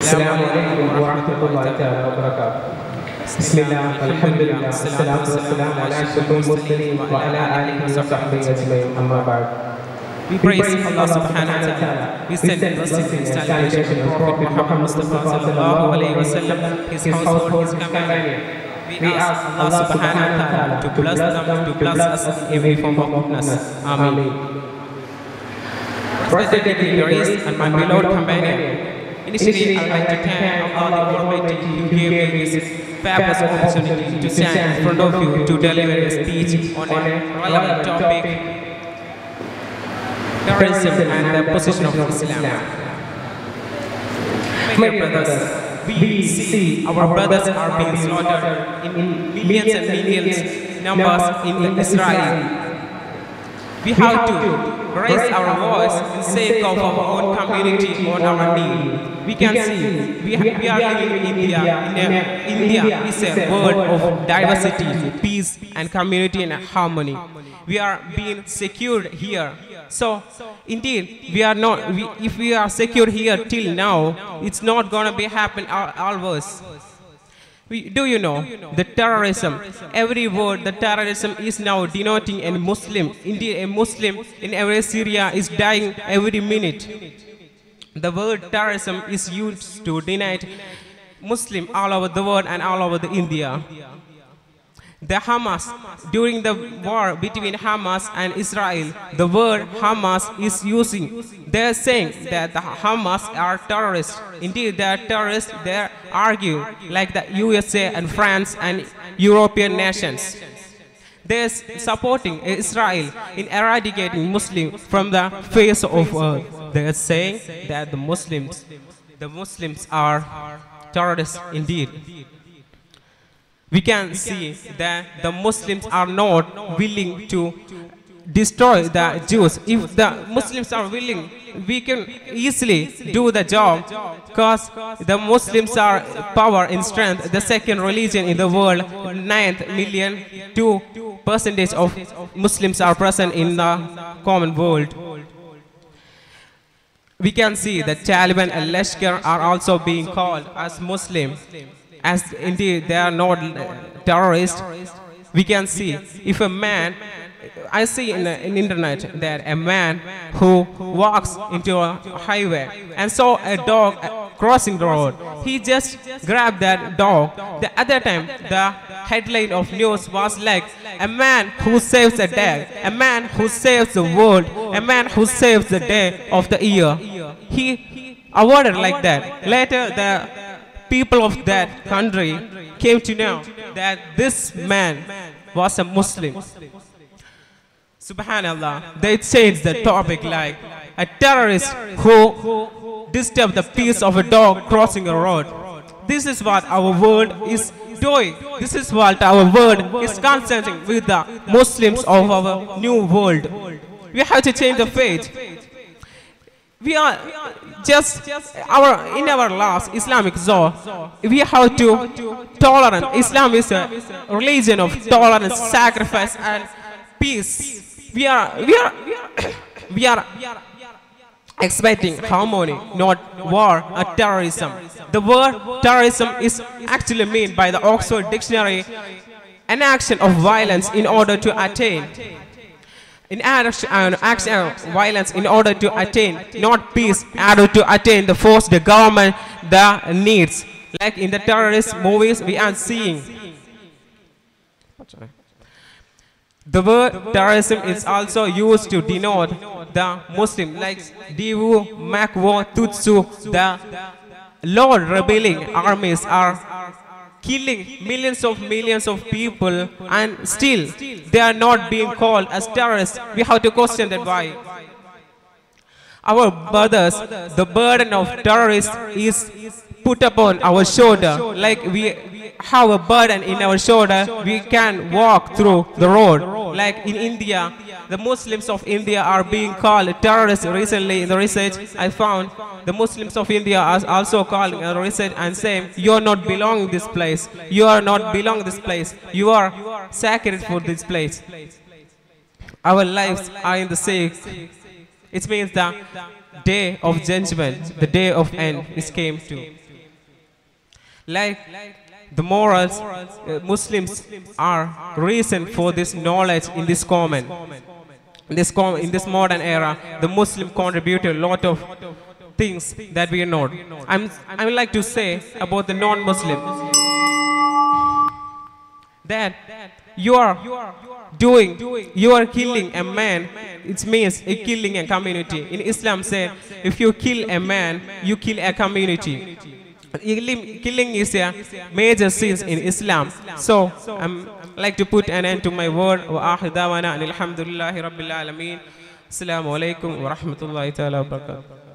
السلام عليكم ورحمة الله تعالى وبركاته. بسم الله والحمد لله والصلاة والسلام على أشرف المرسلين وعلى آله وصحبه أجمعين. أما بعد. We praise Allah subhanahu wa ta'ala. We send blessings and salutations to Prophet Muhammad Mustafa sallallahu alayhi wa sallam, his household, his companion. We ask Allah subhanahu wa ta'ala to bless them, to bless us in every form of goodness. Amen. Respected dignitaries and my beloved companion, initially I'd like to thank Allah the Almighty who gave me this fabulous opportunity to stand in front of you to deliver a speech on a relevant topic, terrorism and the position of Islam. My dear brothers, we see our brothers are being slaughtered in millions and millions numbers in Israel. We have to raise our voice in sake of our own community, on our need. We can see we are living in India. India is a world of diversity, peace and community and harmony. We are being secured here. So, indeed, we are not. If we are secure here till now, it's not gonna be happen always. Do you know the terrorism? Every word, the terrorism is now denoting a Muslim. Indeed, a Muslim in every Syria is dying every minute. The word terrorism is used to deny Muslim all over the world and all over the India. The Hamas, during the war between Hamas and Israel, the word Hamas is using. They are saying that the Hamas are terrorists. Indeed, they are terrorists. They argue like the USA and France and European nations. They are supporting Israel in eradicating Muslims from the face of earth. They are saying that the Muslims are terrorists indeed. We can see that the Muslims are not willing to destroy the Jews. If the Muslims are willing, we can easily do the job, because the Muslims are power in strength, the second religion in the world, 9,000,002% of Muslims are present in the common world. We can see that Taliban and Lashkar are also being called as Muslims. As indeed they are not terrorists. We can see if a man, I see in the internet that a man who walks into a highway and saw a dog crossing the road, he just grabbed that dog. The other time the headline of news was like, a man who saves a day, a man who saves the world, a man who saves the day of the year. He awarded like that. Later the people of that country came to know that this man was a Muslim. Subhanallah, they changed the topic like a terrorist who disturbed the peace of a dog crossing a road. This is what our world is doing. This is what our world is concerning with the Muslims of our new world. We have to change the fate. We are just in our laws, Islamic law, we have to tolerance. Islam is a religion of tolerance, sacrifice, and peace. We are expecting harmony, not war or terrorism. The word terrorism is actually meant by the Oxford Dictionary an action of violence in order to attain. In action of violence in order to attain, not peace, in order to attain the force the government the needs. Like in the terrorist movies we are seeing. The word terrorism is also used to denote the Muslim, like Divu, Makwo, Tutsu, the Lord rebelling armies are killing millions of people, and still they are not being called as terrorists. We have to question that why. Our brothers, the burden of terrorists is put upon our shoulder. Like we have a burden in our shoulder, we can walk through the road. Like in India, the Muslims of India are being called terrorists. Recently in the research I found, the Muslims of India are also calling a research and saying, you are not belonging this place, you are not belong this place, you are sacred for this place. Our lives are in the sake. It means the day of judgment, the day of end is came to. Like the morals, Muslims are reason for this knowledge in this common. In this modern era, the Muslim contributed a lot of things that we know. I would like to say about the non-Muslim that you are killing a man. It means killing a community. In Islam, say if you kill a man, you kill a community. Killing is a major sin in Islam. So I'm like to put an end to my word. Wa akhir dawana alhamdulillahi rabbil alamin. Assalamu alaikum wa rahmatullahi ta'ala wa barakatuh.